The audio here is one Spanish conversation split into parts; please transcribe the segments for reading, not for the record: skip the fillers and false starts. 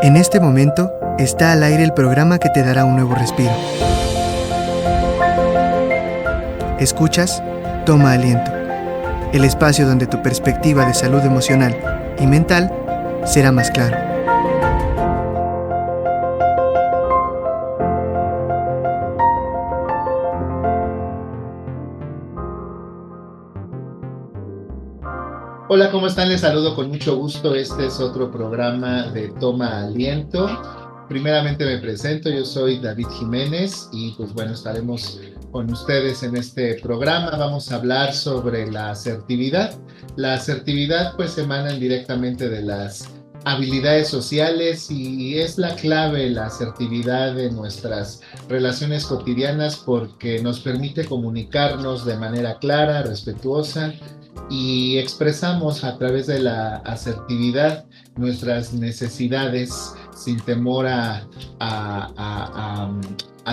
En este momento está al aire el programa que te dará un nuevo respiro. Escuchas Toma Aliento, el espacio donde tu perspectiva de salud emocional y mental será más claro. Hola, ¿cómo están? Les saludo con mucho gusto. Este es otro programa de Toma Aliento. Primeramente me presento, yo soy David Jiménez y pues bueno, estaremos con ustedes en este programa. Vamos a hablar sobre la asertividad. La asertividad pues emana directamente de las habilidades sociales y es la clave la asertividad de nuestras relaciones cotidianas porque nos permite comunicarnos de manera clara, respetuosa, y expresamos a través de la asertividad nuestras necesidades sin temor a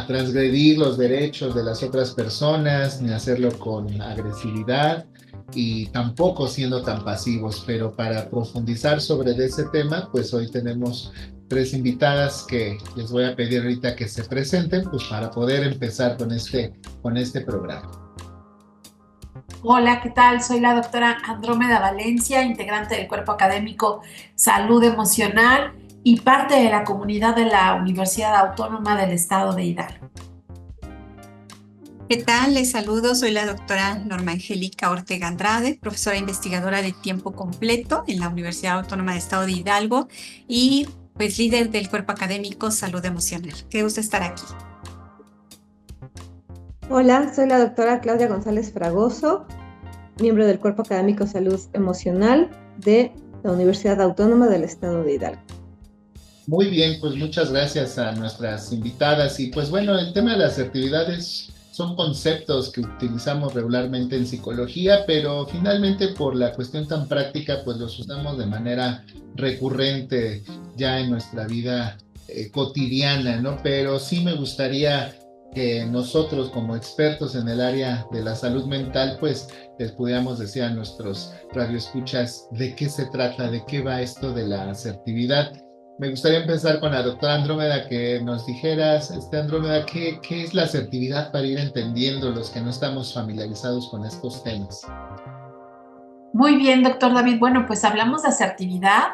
transgredir los derechos de las otras personas, ni hacerlo con agresividad y tampoco siendo tan pasivos. Pero para profundizar sobre ese tema, pues hoy tenemos tres invitadas que les voy a pedir ahorita que se presenten, pues para poder empezar con este programa. Hola, ¿qué tal? Soy la doctora Andrómeda Valencia, integrante del Cuerpo Académico Salud Emocional y parte de la comunidad de la Universidad Autónoma del Estado de Hidalgo. ¿Qué tal? Les saludo, soy la doctora Norma Angélica Ortega Andrade, profesora investigadora de tiempo completo en la Universidad Autónoma del Estado de Hidalgo y pues líder del Cuerpo Académico Salud Emocional. Qué gusto estar aquí. Hola, soy la doctora Claudia González Fragoso, miembro del Cuerpo Académico Salud Emocional de la Universidad Autónoma del Estado de Hidalgo. Muy bien, pues muchas gracias a nuestras invitadas. Y pues bueno, el tema de las asertividades son conceptos que utilizamos regularmente en psicología, pero finalmente por la cuestión tan práctica, pues los usamos de manera recurrente ya en nuestra vida cotidiana, ¿no? Pero sí me gustaría que nosotros como expertos en el área de la salud mental, pues les pudiéramos decir a nuestros radioescuchas de qué se trata, de qué va esto de la asertividad. Me gustaría empezar con la doctora Andrómeda, que nos dijeras, Andrómeda, ¿qué es la asertividad para ir entendiendo los que no estamos familiarizados con estos temas? Muy bien, doctor David. Bueno, pues hablamos de asertividad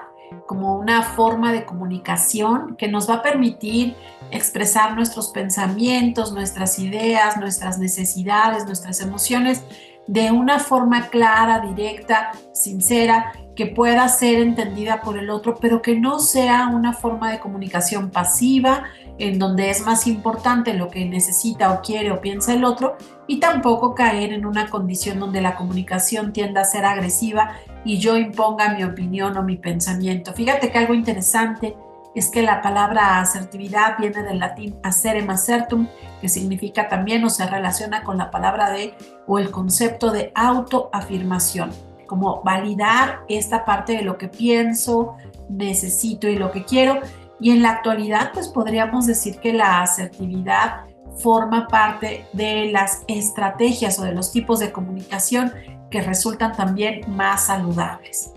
como una forma de comunicación que nos va a permitir expresar nuestros pensamientos, nuestras ideas, nuestras necesidades, nuestras emociones de una forma clara, directa, sincera, que pueda ser entendida por el otro, pero que no sea una forma de comunicación pasiva, en donde es más importante lo que necesita o quiere o piensa el otro, y tampoco caer en una condición donde la comunicación tienda a ser agresiva y yo imponga mi opinión o mi pensamiento. Fíjate que algo interesante es que la palabra asertividad viene del latín asserem assertum, que significa también o se relaciona con la palabra de o el concepto de autoafirmación, como validar esta parte de lo que pienso, necesito y lo que quiero. Y en la actualidad, pues podríamos decir que la asertividad forma parte de las estrategias o de los tipos de comunicación que resultan también más saludables.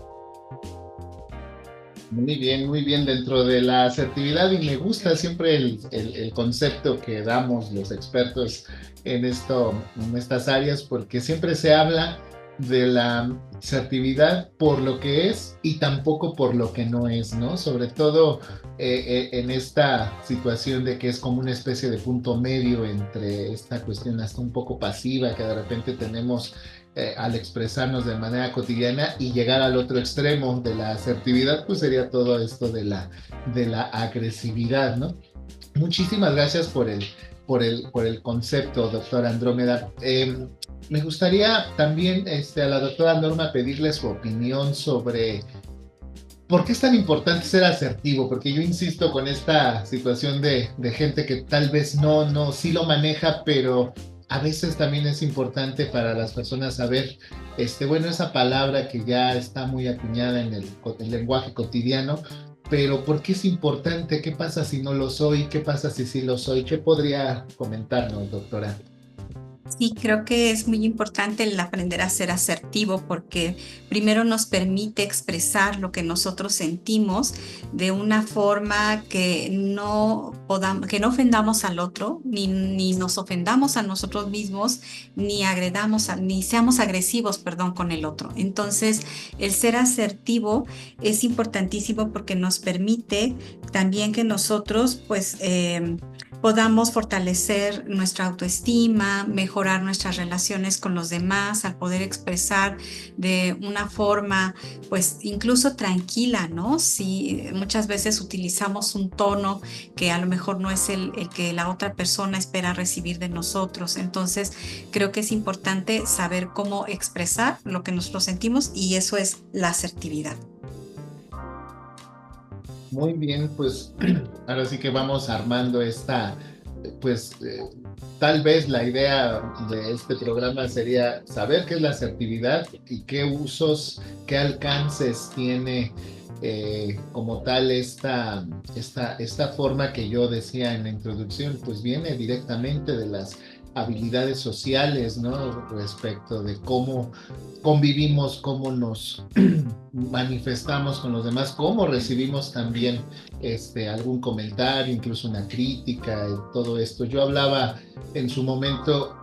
Muy bien dentro de la asertividad, y me gusta siempre el concepto que damos los expertos en estas áreas, porque siempre se habla de la asertividad por lo que es y tampoco por lo que no es, ¿no? Sobre todo en esta situación de que es como una especie de punto medio entre esta cuestión hasta un poco pasiva que de repente tenemos al expresarnos de manera cotidiana y llegar al otro extremo de la asertividad, pues sería todo esto de la agresividad, ¿no? Muchísimas gracias por el concepto, doctora Andrómeda. Me gustaría también a la doctora Norma pedirle su opinión sobre por qué es tan importante ser asertivo, porque yo insisto con esta situación de gente que tal vez sí lo maneja, pero a veces también es importante para las personas saber, esa palabra que ya está muy acuñada en el lenguaje cotidiano, pero ¿por qué es importante? ¿Qué pasa si no lo soy? ¿Qué pasa si sí lo soy? ¿Qué podría comentarnos, doctora? Sí, creo que es muy importante el aprender a ser asertivo porque primero nos permite expresar lo que nosotros sentimos de una forma que que no ofendamos al otro, ni nos ofendamos a nosotros mismos, ni seamos agresivos, perdón, con el otro. Entonces, el ser asertivo es importantísimo porque nos permite también que nosotros, pues, podamos fortalecer nuestra autoestima, mejorar nuestras relaciones con los demás, al poder expresar de una forma, pues incluso tranquila, ¿no? Si muchas veces utilizamos un tono que a lo mejor no es el que la otra persona espera recibir de nosotros. Entonces, creo que es importante saber cómo expresar lo que nosotros sentimos y eso es la asertividad. Muy bien, pues ahora sí que vamos armando pues tal vez la idea de este programa sería saber qué es la asertividad y qué usos, qué alcances tiene como tal esta forma que yo decía en la introducción, pues viene directamente de las habilidades sociales, ¿no? Respecto de cómo convivimos, cómo nos manifestamos con los demás, cómo recibimos también algún comentario, incluso una crítica y todo esto. Yo hablaba en su momento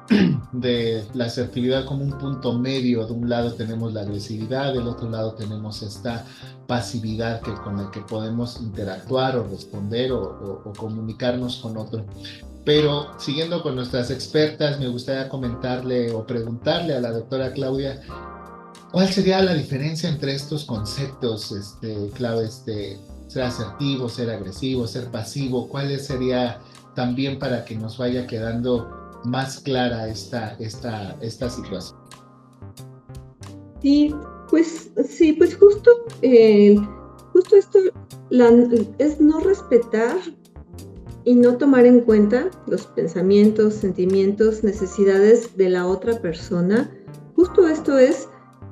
de la asertividad como un punto medio. De un lado tenemos la agresividad, del otro lado tenemos esta pasividad con la que podemos interactuar o responder o comunicarnos con otro. Pero siguiendo con nuestras expertas, me gustaría comentarle o preguntarle a la doctora Claudia, ¿cuál sería la diferencia entre estos conceptos, Clau, ser asertivo, ser agresivo, ser pasivo? ¿Cuál sería también para que nos vaya quedando más clara esta situación? Sí, pues justo esto es no respetar y no tomar en cuenta los pensamientos, sentimientos, necesidades de la otra persona. Justo esto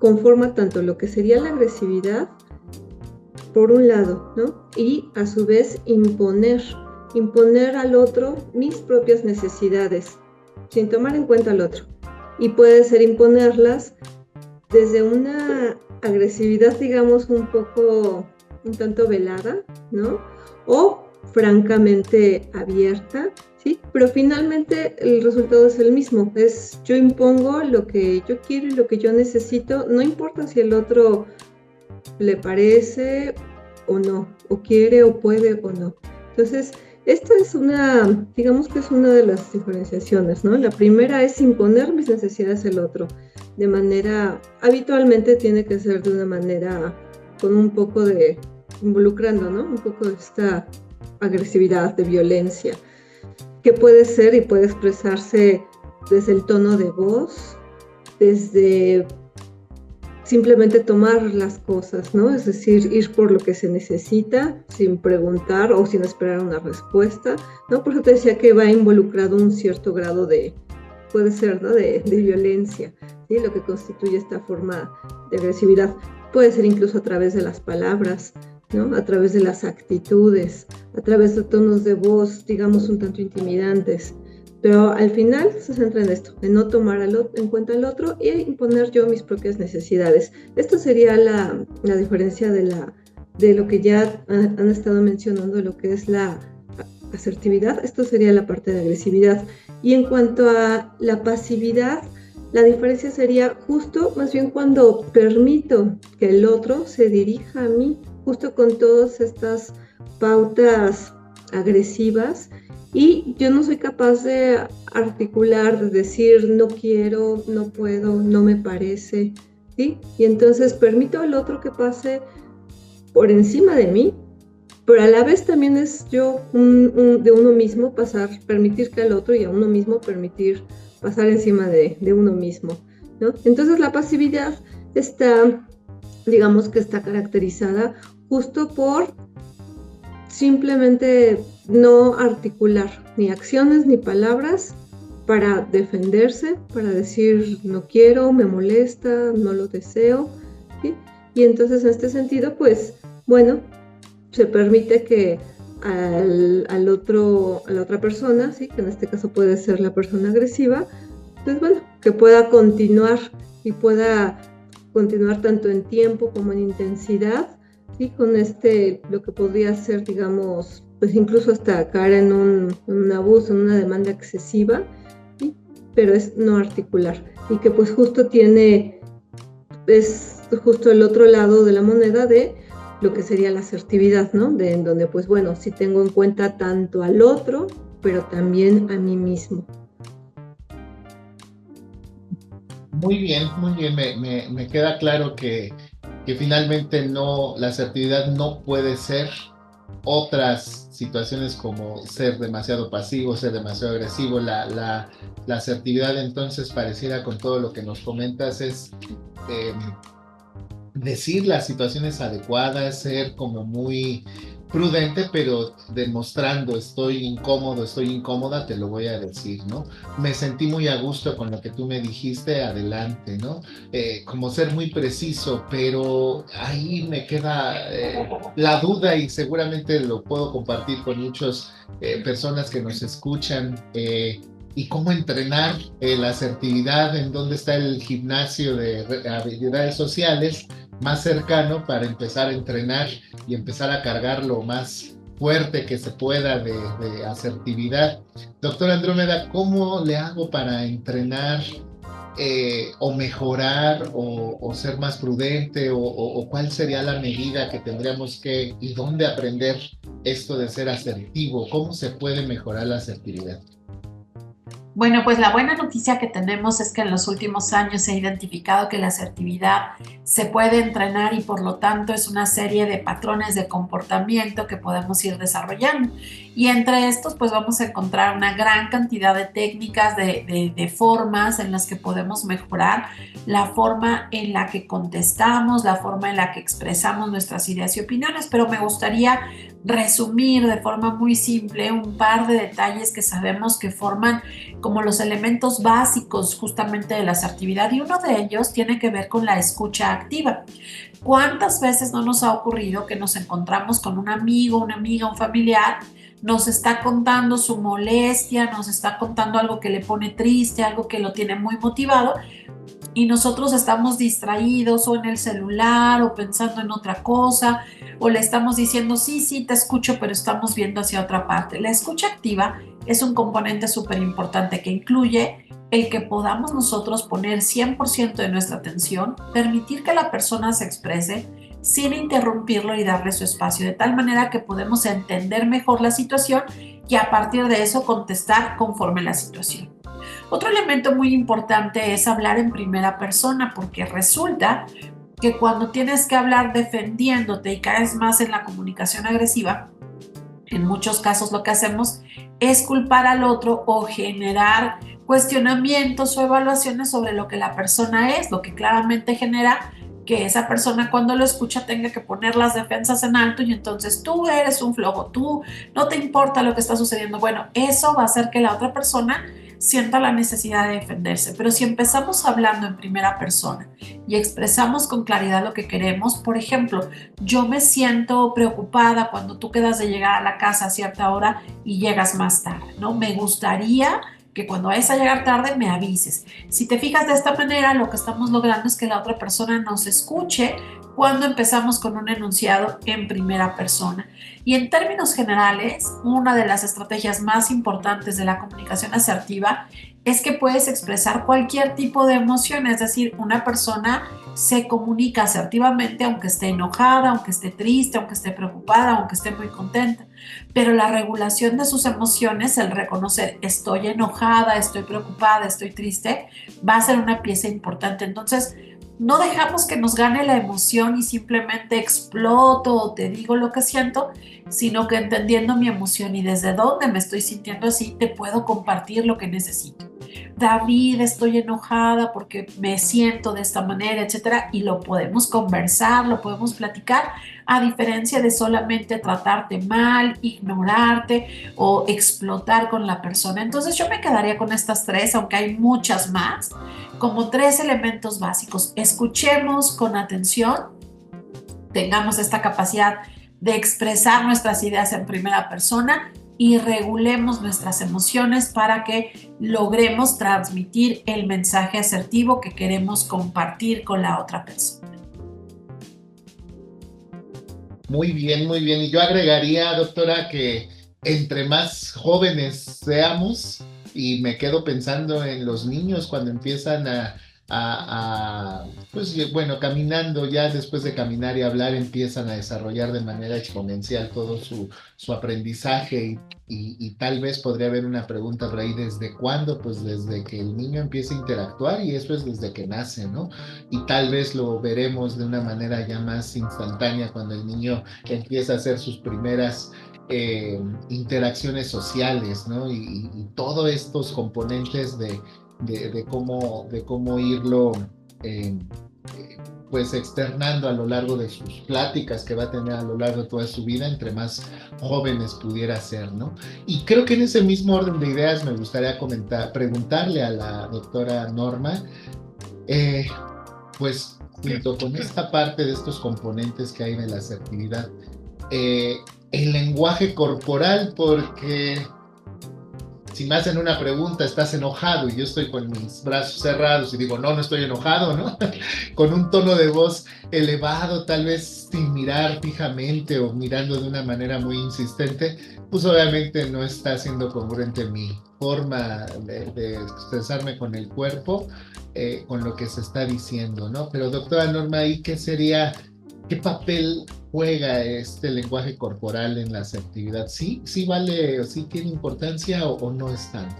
conforma tanto lo que sería la agresividad, por un lado, ¿no? Y a su vez imponer al otro mis propias necesidades, sin tomar en cuenta al otro. Y puede ser imponerlas desde una agresividad, digamos, un tanto velada, ¿no? O francamente abierta, ¿sí? Pero finalmente el resultado es el mismo, yo impongo lo que yo quiero y lo que yo necesito, no importa si el otro le parece o no, o quiere o puede o no. Entonces, esta es digamos que es una de las diferenciaciones, ¿no? La primera es imponer mis necesidades al otro, habitualmente tiene que ser de una manera con un poco de, involucrando, ¿no? Un poco de esta agresividad, de violencia, que puede ser y puede expresarse desde el tono de voz, desde simplemente tomar las cosas, ¿no? Es decir, ir por lo que se necesita sin preguntar o sin esperar una respuesta, ¿no? Por eso te decía que va involucrado un cierto grado puede ser, ¿no? de violencia, ¿sí? Lo que constituye esta forma de agresividad. Puede ser incluso a través de las palabras, ¿no? A través de las actitudes, a través de tonos de voz, digamos, un tanto intimidantes. Pero al final se centra en esto, en no tomar en cuenta al otro y imponer yo mis propias necesidades. Esto sería la diferencia de lo que ya han estado mencionando, lo que es la asertividad. Esto sería la parte de agresividad. Y en cuanto a la pasividad, la diferencia sería justo más bien cuando permito que el otro se dirija a mí, justo con todas estas pautas agresivas, y yo no soy capaz de articular, de decir no quiero, no puedo, no me parece, ¿sí? Y entonces permito al otro que pase por encima de mí, pero a la vez también es yo de uno mismo permitir que al otro y a uno mismo permitir pasar encima de uno mismo, ¿no? Entonces la pasividad digamos que está caracterizada justo por simplemente no articular ni acciones ni palabras para defenderse, para decir no quiero, me molesta, no lo deseo, ¿sí? Y entonces en este sentido, pues, bueno, se permite que a la otra persona, ¿sí? Que en este caso puede ser la persona agresiva, Entonces, bueno, que pueda continuar y pueda continuar tanto en tiempo como en intensidad, ¿sí? Con lo que podría ser, digamos, pues incluso hasta caer en un abuso, en una demanda excesiva, ¿sí? Pero es no articular y que pues es justo el otro lado de la moneda de lo que sería la asertividad, ¿no? En donde pues bueno, sí tengo en cuenta tanto al otro, pero también a mí mismo. Muy bien, me queda claro que finalmente la asertividad no puede ser otras situaciones como ser demasiado pasivo, ser demasiado agresivo. La asertividad entonces pareciera, con todo lo que nos comentas, es decir las situaciones adecuadas, ser como muy prudente, pero demostrando estoy incómodo, estoy incómoda, te lo voy a decir, ¿no? Me sentí muy a gusto con lo que tú me dijiste, adelante, ¿no? Como ser muy preciso, pero ahí me queda la duda, y seguramente lo puedo compartir con muchas personas que nos escuchan. ¿Y cómo entrenar la asertividad? ¿En dónde está el gimnasio de habilidades sociales más cercano para empezar a entrenar y empezar a cargar lo más fuerte que se pueda de asertividad? Doctora Andrómeda, ¿cómo le hago para entrenar o mejorar o ser más prudente, o cuál sería la medida que tendríamos que, y dónde aprender esto de ser asertivo? ¿Cómo se puede mejorar la asertividad? Bueno, pues la buena noticia que tenemos es que en los últimos años se ha identificado que la asertividad se puede entrenar y por lo tanto es una serie de patrones de comportamiento que podemos ir desarrollando. Y entre estos pues vamos a encontrar una gran cantidad de técnicas, de formas en las que podemos mejorar la forma en la que contestamos, la forma en la que expresamos nuestras ideas y opiniones, pero me gustaría resumir de forma muy simple un par de detalles que sabemos que forman como los elementos básicos justamente de la asertividad, y uno de ellos tiene que ver con la escucha activa. ¿Cuántas veces no nos ha ocurrido que nos encontramos con un amigo, una amiga, un familiar, nos está contando su molestia, nos está contando algo que le pone triste, algo que lo tiene muy motivado, y nosotros estamos distraídos o en el celular o pensando en otra cosa, o le estamos diciendo sí, te escucho, pero estamos viendo hacia otra parte? La escucha activa es un componente súper importante que incluye el que podamos nosotros poner 100% de nuestra atención, permitir que la persona se exprese sin interrumpirlo y darle su espacio, de tal manera que podemos entender mejor la situación y a partir de eso contestar conforme la situación. Otro elemento muy importante es hablar en primera persona, porque resulta que cuando tienes que hablar defendiéndote y caes más en la comunicación agresiva, en muchos casos lo que hacemos es culpar al otro o generar cuestionamientos o evaluaciones sobre lo que la persona es, lo que claramente genera que esa persona cuando lo escucha tenga que poner las defensas en alto, y entonces tú eres un flojo, tú no te importa lo que está sucediendo. Bueno, eso va a hacer que la otra persona sienta la necesidad de defenderse. Pero si empezamos hablando en primera persona y expresamos con claridad lo que queremos, por ejemplo, yo me siento preocupada cuando tú quedas de llegar a la casa a cierta hora y llegas más tarde, ¿no? Me gustaría que cuando vayas a llegar tarde me avises. Si te fijas de esta manera, lo que estamos logrando es que la otra persona nos escuche cuando empezamos con un enunciado en primera persona. Y en términos generales, una de las estrategias más importantes de la comunicación asertiva es que puedes expresar cualquier tipo de emoción, es decir, una persona se comunica asertivamente aunque esté enojada, aunque esté triste, aunque esté preocupada, aunque esté muy contenta. Pero la regulación de sus emociones, el reconocer estoy enojada, estoy preocupada, estoy triste, va a ser una pieza importante. Entonces, no dejamos que nos gane la emoción y simplemente exploto o te digo lo que siento, sino que entendiendo mi emoción y desde dónde me estoy sintiendo así, te puedo compartir lo que necesito. David, estoy enojada porque me siento de esta manera, etcétera, y lo podemos conversar, lo podemos platicar, a diferencia de solamente tratarte mal, ignorarte o explotar con la persona. Entonces yo me quedaría con estas tres, aunque hay muchas más, como tres elementos básicos. Escuchemos con atención, tengamos esta capacidad de expresar nuestras ideas en primera persona, y regulemos nuestras emociones para que logremos transmitir el mensaje asertivo que queremos compartir con la otra persona. Muy bien, muy bien. Y yo agregaría, doctora, que entre más jóvenes seamos, y me quedo pensando en los niños cuando empiezan pues bueno, caminando, ya después de caminar y hablar, empiezan a desarrollar de manera exponencial todo su aprendizaje y tal vez podría haber una pregunta por ahí, ¿desde cuándo? Pues desde que el niño empieza a interactuar y eso es desde que nace, ¿no? Y tal vez lo veremos de una manera ya más instantánea cuando el niño empieza a hacer sus primeras interacciones sociales, ¿no? Y todos estos componentes de cómo irlo pues externando a lo largo de sus pláticas que va a tener a lo largo de toda su vida, entre más jóvenes pudiera ser, ¿no? Y creo que en ese mismo orden de ideas me gustaría preguntarle a la doctora Norma, pues junto con esta parte de estos componentes que hay de la asertividad, el lenguaje corporal, porque si me hacen una pregunta, ¿estás enojado? Y yo estoy con mis brazos cerrados y digo, no estoy enojado, ¿no? Con un tono de voz elevado, tal vez sin mirar fijamente o mirando de una manera muy insistente, pues obviamente no está siendo congruente mi forma de expresarme con el cuerpo, con lo que se está diciendo, ¿no? Pero doctora Norma, ¿ahí qué papel juega este lenguaje corporal en la asertividad? ¿Sí vale o sí tiene importancia o no es tanto?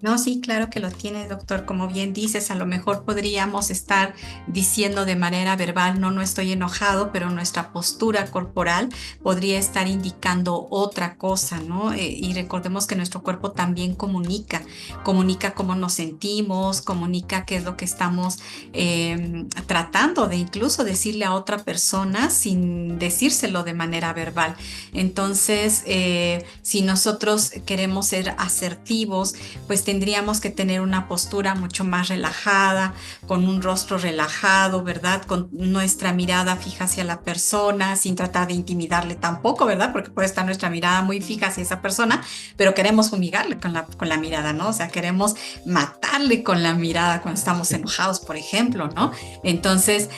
No, sí, claro que lo tiene, doctor. Como bien dices, a lo mejor podríamos estar diciendo de manera verbal, no estoy enojado, pero nuestra postura corporal podría estar indicando otra cosa, ¿no? Y recordemos que nuestro cuerpo también comunica cómo nos sentimos, comunica qué es lo que estamos tratando de incluso decirle a otra persona sin decírselo de manera verbal. Entonces, si nosotros queremos ser asertivos, pues tendríamos que tener una postura mucho más relajada, con un rostro relajado, ¿verdad? Con nuestra mirada fija hacia la persona, sin tratar de intimidarle tampoco, ¿verdad? Porque puede estar nuestra mirada muy fija hacia esa persona, pero queremos fumigarle con la mirada, ¿no? O sea, queremos matarle con la mirada cuando estamos enojados, por ejemplo, ¿no? Entonces,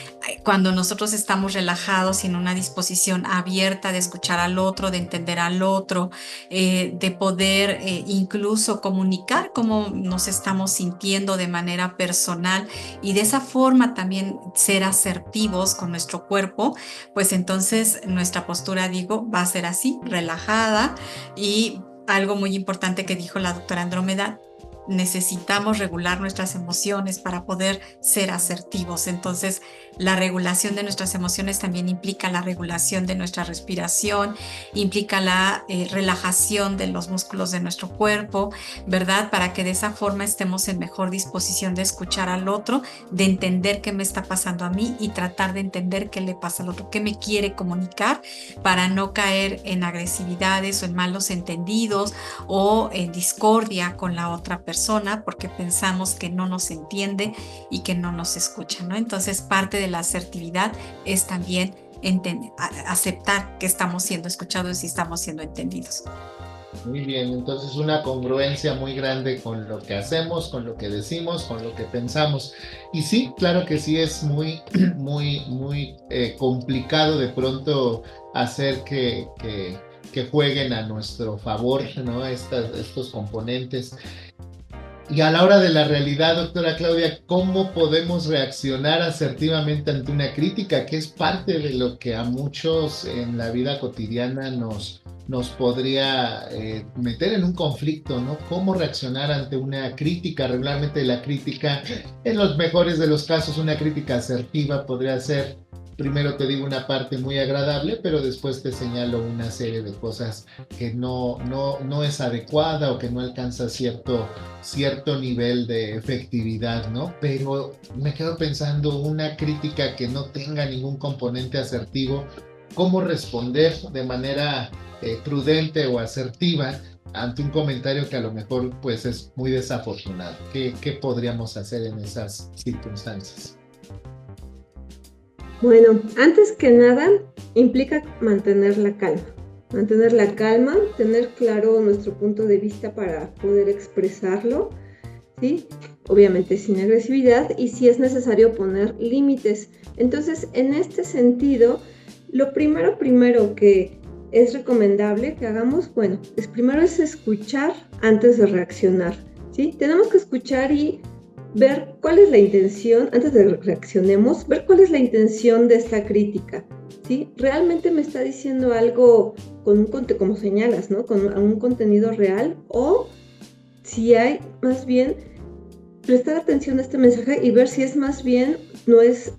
cuando nosotros estamos relajados y en una disposición abierta de escuchar al otro, de entender al otro, de poder incluso comunicar cómo nos estamos sintiendo de manera personal y de esa forma también ser asertivos con nuestro cuerpo, pues entonces nuestra postura, va a ser así, relajada. Y algo muy importante que dijo la doctora Andrómeda, necesitamos regular nuestras emociones para poder ser asertivos. Entonces, la regulación de nuestras emociones también implica la regulación de nuestra respiración, implica la relajación de los músculos de nuestro cuerpo, ¿verdad? Para que de esa forma estemos en mejor disposición de escuchar al otro, de entender qué me está pasando a mí y tratar de entender qué le pasa al otro, qué me quiere comunicar, para no caer en agresividades o en malos entendidos o en discordia con la otra persona, porque pensamos que no nos entiende y que no nos escucha, ¿no? Entonces, parte de la asertividad es también aceptar que estamos siendo escuchados y estamos siendo entendidos. Muy bien, entonces una congruencia muy grande con lo que hacemos, con lo que decimos, con lo que pensamos. Y sí, claro que sí es muy complicado de pronto hacer que jueguen a nuestro favor, ¿no? Estos componentes. Y a la hora de la realidad, doctora Claudia, ¿cómo podemos reaccionar asertivamente ante una crítica? Que es parte de lo que a muchos en la vida cotidiana nos podría meter en un conflicto, ¿no? ¿Cómo reaccionar ante una crítica? Regularmente la crítica, en los mejores de los casos, una crítica asertiva podría ser, primero te digo una parte muy agradable, pero después te señalo una serie de cosas que no es adecuada o que no alcanza cierto nivel de efectividad, ¿no? Pero me quedo pensando, una crítica que no tenga ningún componente asertivo, ¿cómo responder de manera prudente o asertiva ante un comentario que a lo mejor pues es muy desafortunado? ¿Qué podríamos hacer en esas circunstancias? Bueno, antes que nada, implica mantener la calma. mantener la calma, tener claro nuestro punto de vista para poder expresarlo, ¿sí? Obviamente sin agresividad, y si es necesario poner límites. Entonces, en este sentido, lo primero que es recomendable que hagamos, bueno, primero es escuchar antes de reaccionar, ¿sí? Tenemos que escuchar y ver cuál es la intención, antes de reaccionemos, ver cuál es la intención de esta crítica, ¿sí? ¿Realmente me está diciendo algo como señalas, ¿no? Con un contenido real, o si hay más bien prestar atención a este mensaje y ver si es más bien, no es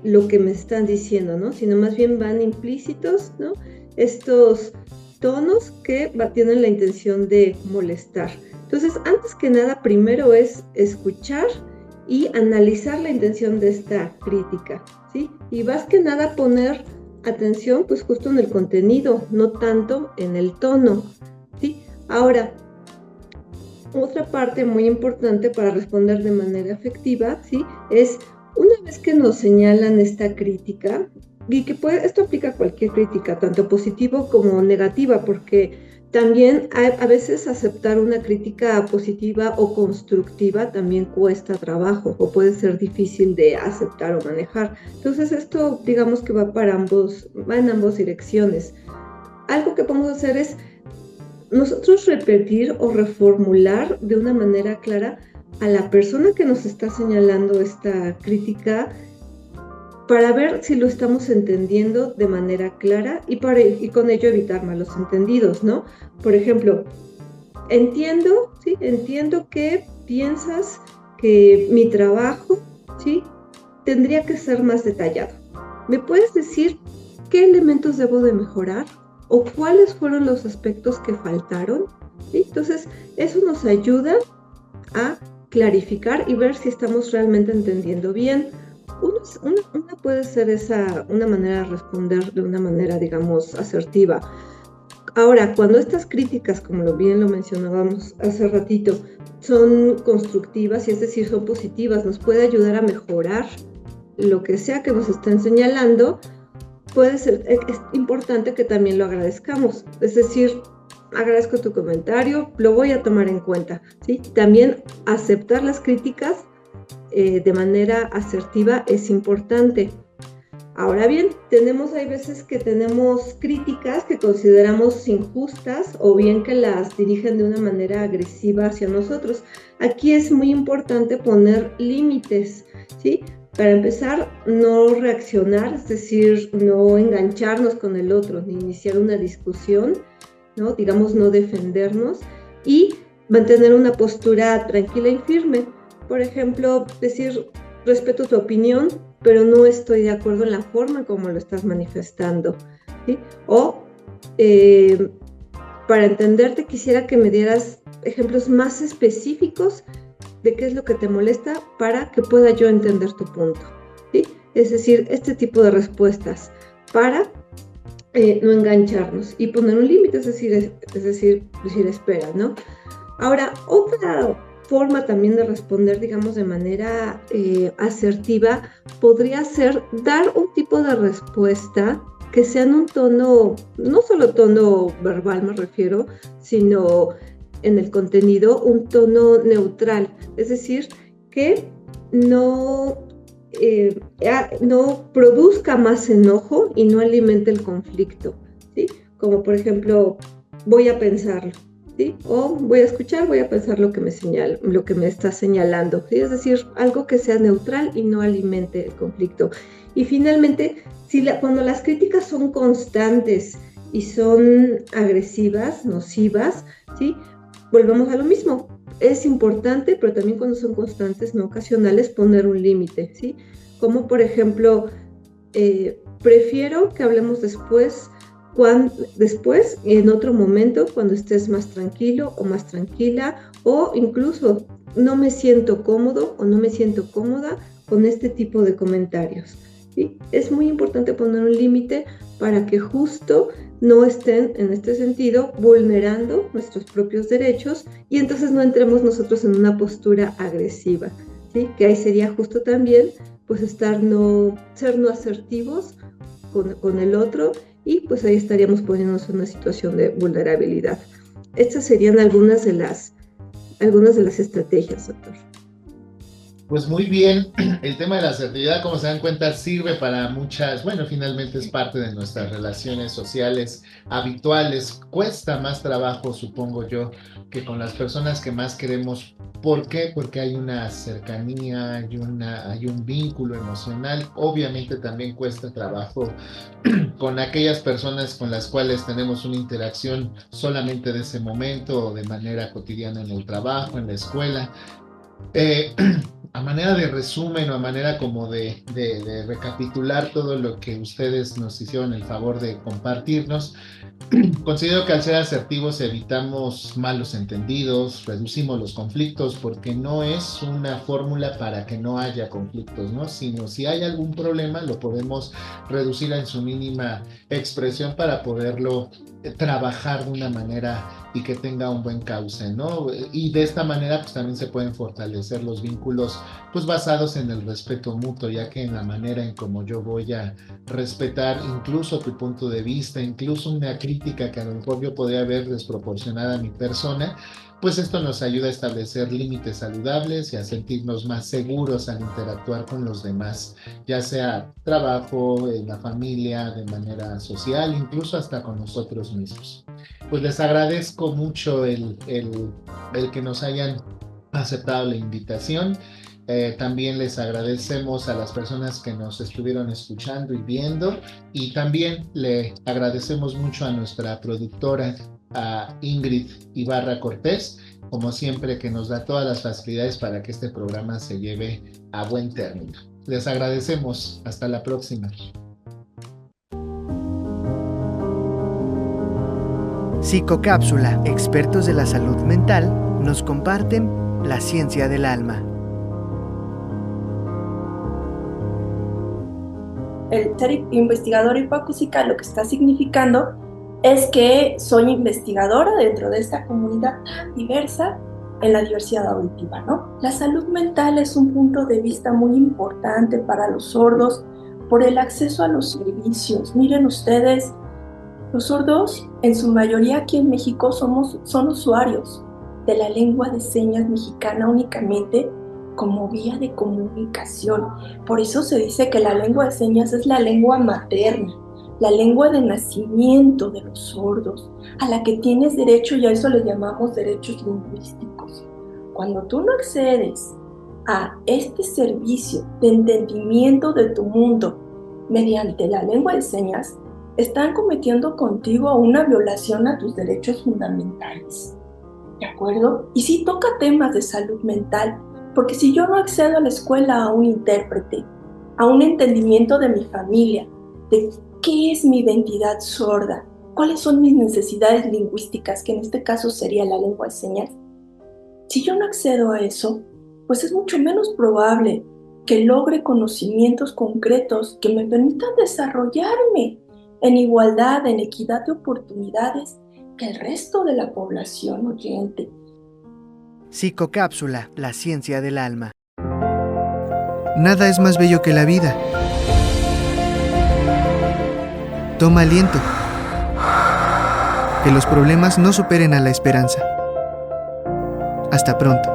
lo que me están diciendo, ¿no? Sino más bien van implícitos, ¿no? Estos tonos que tienen la intención de molestar. Entonces, antes que nada, primero es escuchar y analizar la intención de esta crítica, ¿sí? Y más que nada poner atención, pues justo en el contenido, no tanto en el tono, ¿sí? Ahora, otra parte muy importante para responder de manera efectiva, ¿sí? Es una vez que nos señalan esta crítica, y que esto aplica a cualquier crítica, tanto positiva como negativa, porque también a veces aceptar una crítica positiva o constructiva también cuesta trabajo o puede ser difícil de aceptar o manejar. Entonces esto, digamos que va en ambas direcciones. Algo que podemos hacer es nosotros repetir o reformular de una manera clara a la persona que nos está señalando esta crítica para ver si lo estamos entendiendo de manera clara y con ello evitar malos entendidos, ¿no? Por ejemplo, entiendo que piensas que mi trabajo, ¿sí? Tendría que ser más detallado. ¿Me puedes decir qué elementos debo de mejorar? ¿O cuáles fueron los aspectos que faltaron? ¿Sí? Entonces, eso nos ayuda a clarificar y ver si estamos realmente entendiendo bien. Una puede ser una manera de responder de una manera, digamos, asertiva. Ahora, cuando estas críticas, como bien lo mencionábamos hace ratito, son constructivas, y es decir, son positivas, nos puede ayudar a mejorar lo que sea que nos estén señalando, es importante que también lo agradezcamos. Es decir, agradezco tu comentario, lo voy a tomar en cuenta, ¿sí? También aceptar las críticas de manera asertiva es importante. Ahora bien, hay veces que tenemos críticas que consideramos injustas o bien que las dirigen de una manera agresiva hacia nosotros. Aquí es muy importante poner límites, ¿sí? Para empezar, no reaccionar, es decir, no engancharnos con el otro, ni iniciar una discusión, ¿no? Digamos, no defendernos y mantener una postura tranquila y firme. Por ejemplo, decir, respeto tu opinión, pero no estoy de acuerdo en la forma como lo estás manifestando, ¿sí? O, para entenderte, quisiera que me dieras ejemplos más específicos de qué es lo que te molesta para que pueda yo entender tu punto, ¿sí? Es decir, este tipo de respuestas para no engancharnos y poner un límite, es decir, decir espera, ¿no? Ahora, otra forma también de responder, digamos, de manera asertiva, podría ser dar un tipo de respuesta que sea en un tono, no solo tono verbal me refiero, sino en el contenido, un tono neutral, es decir, que no produzca más enojo y no alimente el conflicto, ¿sí? Como por ejemplo, voy a pensarlo, ¿sí? O voy a escuchar, voy a pensar lo que me está señalando, ¿sí? Es decir, algo que sea neutral y no alimente el conflicto. Y finalmente, cuando las críticas son constantes y son agresivas, nocivas, ¿sí? Volvemos a lo mismo. Es importante, pero también cuando son constantes, no ocasionales, poner un límite, ¿sí? Como por ejemplo, prefiero que hablemos después, en otro momento, cuando estés más tranquilo o más tranquila, o incluso no me siento cómodo o no me siento cómoda con este tipo de comentarios, ¿sí? Es muy importante poner un límite para que justo no estén, en este sentido, vulnerando nuestros propios derechos y entonces no entremos nosotros en una postura agresiva, ¿sí? Que ahí sería justo también, pues ser no asertivos con el otro y pues ahí estaríamos poniéndonos en una situación de vulnerabilidad. Estas serían algunas de las estrategias, doctor. Pues muy bien, el tema de la asertividad, como se dan cuenta, sirve para muchas, bueno, finalmente es parte de nuestras relaciones sociales habituales. Cuesta más trabajo, supongo yo, que con las personas que más queremos. ¿Por qué? Porque hay una cercanía, hay un vínculo emocional. Obviamente también cuesta trabajo con aquellas personas con las cuales tenemos una interacción solamente de ese momento o de manera cotidiana en el trabajo, en la escuela. Eh, a manera de resumen o a manera como de recapitular todo lo que ustedes nos hicieron el favor de compartirnos, considero que al ser asertivos evitamos malos entendidos, reducimos los conflictos, porque no es una fórmula para que no haya conflictos, ¿no? Sino si hay algún problema lo podemos reducir en su mínima expresión para poderlo trabajar de una manera y que tenga un buen cauce, ¿no? Y de esta manera pues también se pueden fortalecer los vínculos pues basados en el respeto mutuo, ya que en la manera en como yo voy a respetar incluso tu punto de vista, incluso una crítica que a lo mejor yo podría ver desproporcionada a mi persona, pues esto nos ayuda a establecer límites saludables y a sentirnos más seguros al interactuar con los demás, ya sea trabajo, en la familia, de manera social, incluso hasta con nosotros mismos. Pues les agradezco mucho el que nos hayan aceptado la invitación. También les agradecemos a las personas que nos estuvieron escuchando y viendo, y también le agradecemos mucho a nuestra productora, a Ingrid Ibarra Cortés, como siempre, que nos da todas las facilidades para que este programa se lleve a buen término. Les agradecemos. Hasta la próxima. Psicocápsula, expertos de la salud mental, nos comparten la ciencia del alma. El ser investigadora hipoacústica lo que está significando es que soy investigadora dentro de esta comunidad tan diversa en la diversidad auditiva, ¿no? La salud mental es un punto de vista muy importante para los sordos por el acceso a los servicios. Miren ustedes, los sordos en su mayoría aquí en México son usuarios de la lengua de señas mexicana únicamente como vía de comunicación. Por eso se dice que la lengua de señas es la lengua materna, la lengua de nacimiento de los sordos, a la que tienes derecho, y a eso le llamamos derechos lingüísticos. Cuando tú no accedes a este servicio de entendimiento de tu mundo mediante la lengua de señas, están cometiendo contigo una violación a tus derechos fundamentales, ¿de acuerdo? Y sí toca temas de salud mental, porque si yo no accedo a la escuela a un intérprete, a un entendimiento de mi familia, de qué es mi identidad sorda, cuáles son mis necesidades lingüísticas, que en este caso sería la lengua de señas, si yo no accedo a eso, pues es mucho menos probable que logre conocimientos concretos que me permitan desarrollarme en igualdad, en equidad de oportunidades que el resto de la población oyente. Psicocápsula, la ciencia del alma. Nada es más bello que la vida. Toma aliento. Que los problemas no superen a la esperanza. Hasta pronto.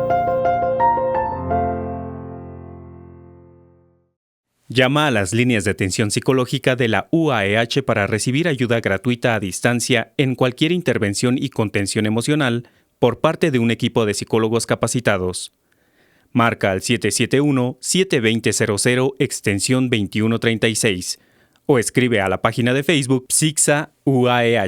Llama a las líneas de atención psicológica de la UAEH para recibir ayuda gratuita a distancia en cualquier intervención y contención emocional por parte de un equipo de psicólogos capacitados. Marca al 771-72000 extensión 2136 o escribe a la página de Facebook Psixa UAEH.